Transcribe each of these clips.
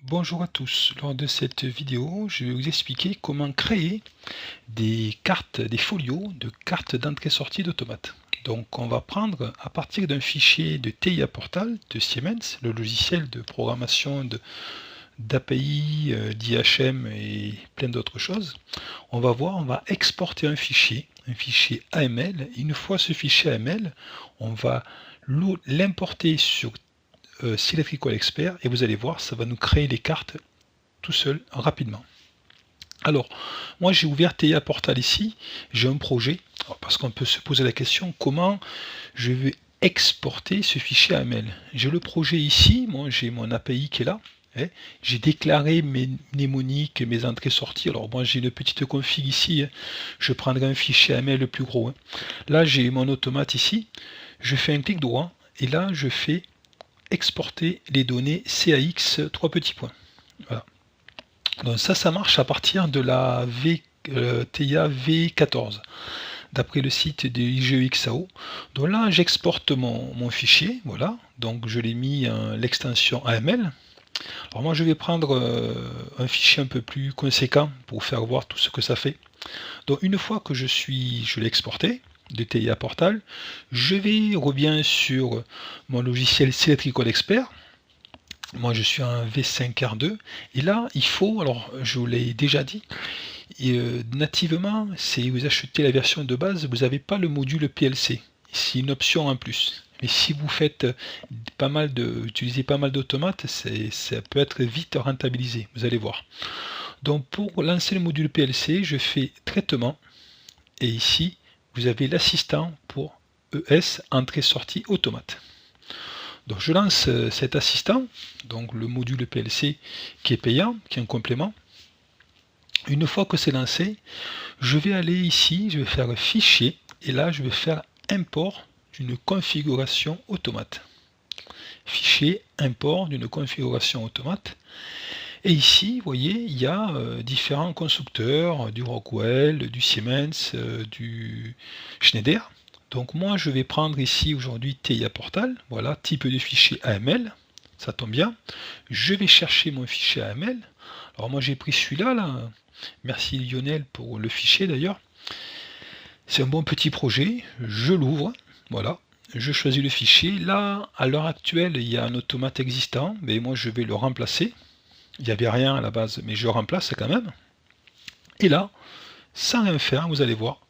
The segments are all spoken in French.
Bonjour à tous, lors de cette vidéo, je vais vous expliquer comment créer des cartes, des folios de cartes d'entrée-sortie d'Automate. Donc on va prendre à partir d'un fichier de TIA Portal de Siemens, le logiciel de programmation d'API, d'IHM et plein d'autres choses. On va exporter un fichier AML. Une fois ce fichier AML, on va l'importer sur Symmetrical Expert et vous allez voir, ça va nous créer les cartes tout seul rapidement. Alors, moi j'ai ouvert TIA Portal ici, j'ai un projet, parce qu'on peut se poser la question comment je vais exporter ce fichier AML. J'ai le projet ici, moi j'ai mon API qui est là, j'ai déclaré mes mnémoniques, mes entrées-sorties. Alors moi j'ai une petite config ici, je prendrai un fichier AML le plus gros. Là j'ai mon automate ici, je fais un clic droit et là je fais exporter les données CAX 3 petits points. Voilà. Donc ça marche à partir de la TIA V14 d'après le site de IGEXAO. Donc là j'exporte mon fichier, voilà, donc je l'ai mis l'extension AML. Alors moi je vais prendre un fichier un peu plus conséquent pour faire voir tout ce que ça fait. Donc une fois que je l'ai exporté de TIA Portal, je reviens sur mon logiciel Symmetrical Expert. Moi je suis un V5R2 et là il faut, alors je vous l'ai déjà dit, nativement si vous achetez la version de base vous n'avez pas le module PLC, c'est une option en plus. Mais si vous faites utilisez pas mal d'automates, ça peut être vite rentabilisé, vous allez voir. Donc pour lancer le module PLC, je fais traitement et ici vous avez l'assistant pour ES entrée-sortie automate. Donc je lance cet assistant, donc le module PLC qui est payant, qui est un complément. Une fois que c'est lancé, je vais aller ici, je vais faire fichier, et là je vais faire import d'une configuration automate. Fichier, import d'une configuration automate. Et ici, vous voyez, il y a différents constructeurs, du Rockwell, du Siemens, du Schneider. Donc moi je vais prendre ici aujourd'hui TIA Portal, voilà, type de fichier AML, ça tombe bien. Je vais chercher mon fichier AML. Alors moi j'ai pris celui-là, là. Merci Lionel pour le fichier d'ailleurs. C'est un bon petit projet, je l'ouvre, voilà, je choisis le fichier. Là, à l'heure actuelle, il y a un automate existant, mais moi je vais le remplacer. Il n'y avait rien à la base, mais je remplace quand même. Et là, sans rien faire, vous allez voir,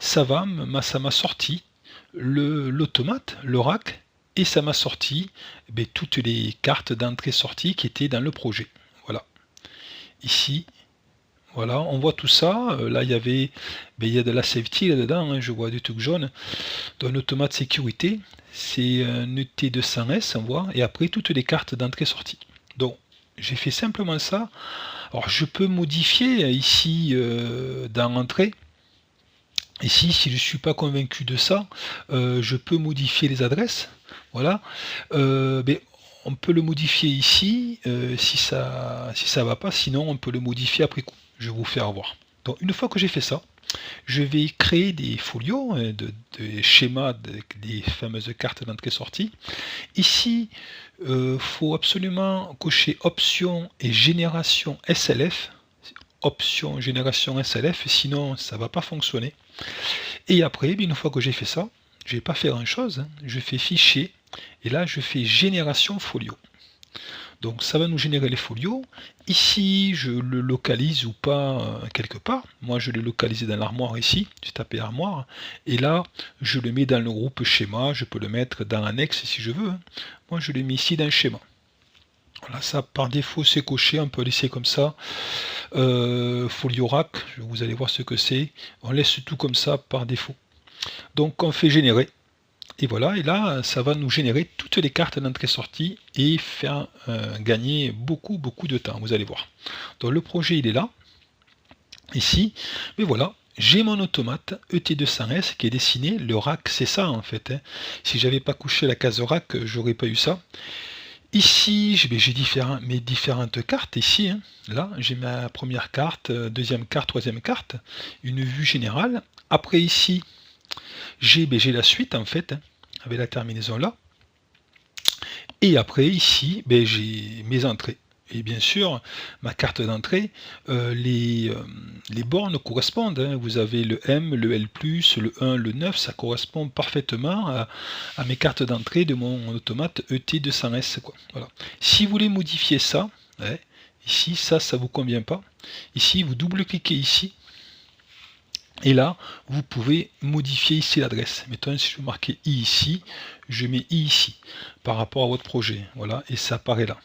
ça m'a sorti l'automate, le rack, et ça m'a sorti toutes les cartes d'entrée-sortie qui étaient dans le projet. Voilà. Ici, voilà, on voit tout ça. Là, il y a de la safety là-dedans, hein, je vois du truc jaune. Dans l'automate sécurité, c'est un ET200S, on voit, et après toutes les cartes d'entrée-sortie. Donc, j'ai fait simplement ça. Alors, je peux modifier ici dans Entrée. Ici, si je ne suis pas convaincu de ça, je peux modifier les adresses. Voilà. Mais on peut le modifier ici si ça va pas. Sinon, on peut le modifier après coup. Je vais vous faire voir. Donc, une fois que j'ai fait ça, je vais créer des folios, des schémas des fameuses cartes d'entrée-sortie. Ici, faut absolument cocher option et génération SLF. Option génération SLF, sinon ça va pas fonctionner. Et après, une fois que j'ai fait ça, je vais pas faire grand chose, hein. Je fais fichier et là je fais génération folio. Donc ça va nous générer les folios. Ici, je le localise ou pas quelque part. Moi, je l'ai localisé dans l'armoire ici. J'ai tapé armoire. Et là, je le mets dans le groupe schéma. Je peux le mettre dans annexe si je veux, hein. Moi, je l'ai mis ici dans le schéma. Voilà, ça par défaut c'est coché. On peut laisser comme ça. Folio rack, vous allez voir ce que c'est. On laisse tout comme ça par défaut. Donc on fait générer. Et voilà, et là, ça va nous générer toutes les cartes d'entrée-sortie et faire gagner beaucoup de temps, vous allez voir. Donc le projet, il est là, ici, mais voilà, j'ai mon automate ET200S qui est dessiné, le rack, c'est ça en fait, hein. Si j'avais pas couché la case rack, j'aurais pas eu ça. Ici, j'ai mes différentes cartes, ici, hein. Là, j'ai ma première carte, deuxième carte, troisième carte, une vue générale. Après ici, j'ai la suite en fait, hein, avec la terminaison là. Et après ici, j'ai mes entrées. Et bien sûr, ma carte d'entrée, les bornes correspondent, hein. Vous avez le M, le L+, le 1, le 9, ça correspond parfaitement à mes cartes d'entrée de mon automate ET200S, quoi. Voilà. Si vous voulez modifier ça, ouais, ici, ça vous convient pas. Ici, vous double-cliquez ici. Et là, vous pouvez modifier ici l'adresse. Mettons, si je veux marquer I ici, je mets I ici, par rapport à votre projet. Voilà, et ça apparaît là.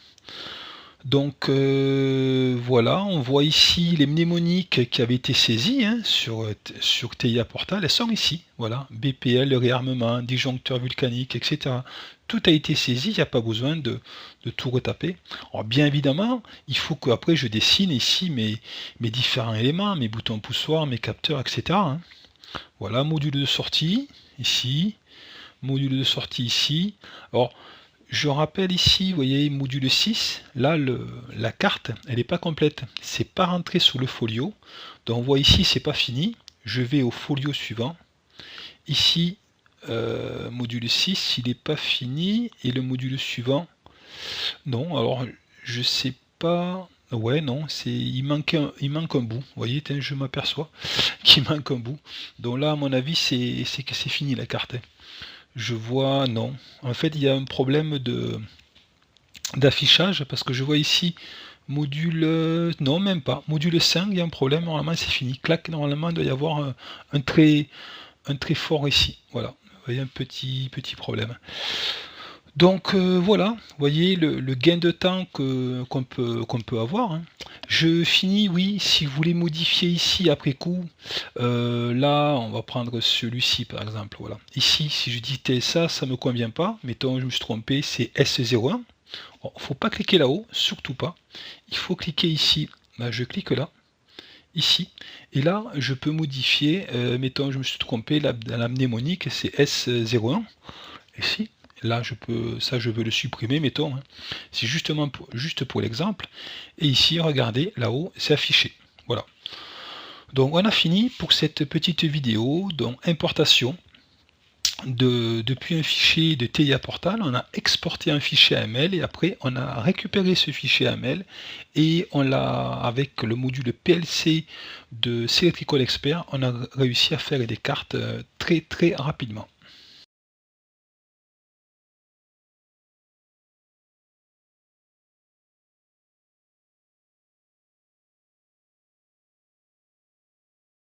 Donc voilà, on voit ici les mnémoniques qui avaient été saisies, hein, sur TIA Portal, elles sont ici. Voilà, BPL, réarmement, disjoncteur vulcanique, etc. Tout a été saisi, il n'y a pas besoin de tout retaper. Alors bien évidemment, il faut qu'après je dessine ici mes différents éléments, mes boutons poussoirs, mes capteurs, etc. hein. Voilà, module de sortie, ici, module de sortie ici. Alors, je rappelle ici, vous voyez, module 6, là, la carte, elle n'est pas complète. C'est pas rentré sous le folio. Donc, on voit ici, c'est pas fini. Je vais au folio suivant. Ici, module 6, il n'est pas fini. Et le module suivant, non, alors, je sais pas... Ouais, non, il manque un bout. Vous voyez, je m'aperçois qu'il manque un bout. Donc là, à mon avis, c'est que c'est fini, la carte. Je vois, non. En fait, il y a un problème d'affichage, parce que je vois ici, module... non, même pas. Module 5, il y a un problème, normalement, c'est fini. Clac, normalement, il doit y avoir un trait fort ici. Voilà, vous voyez, un petit problème. Donc voilà, vous voyez le gain de temps qu'on peut avoir. hein. Je finis, oui, si vous voulez modifier ici après coup, là on va prendre celui-ci par exemple. Voilà. Ici, si je dis TSA, ça ne me convient pas. Mettons, je me suis trompé, c'est S01. Il ne faut pas cliquer là-haut, surtout pas. Il faut cliquer ici. Ben, je clique là, ici. Et là, je peux modifier, mettons, je me suis trompé, la mnémonique, c'est S01. Ici. Là, je veux le supprimer, mettons. hein. C'est justement juste pour l'exemple. Et ici, regardez, là-haut, c'est affiché. Voilà. Donc, on a fini pour cette petite vidéo, donc importation depuis un fichier de TIA Portal. On a exporté un fichier AML et après, on a récupéré ce fichier AML et on l'a, avec le module PLC de Selectrical Expert, on a réussi à faire des cartes très rapidement.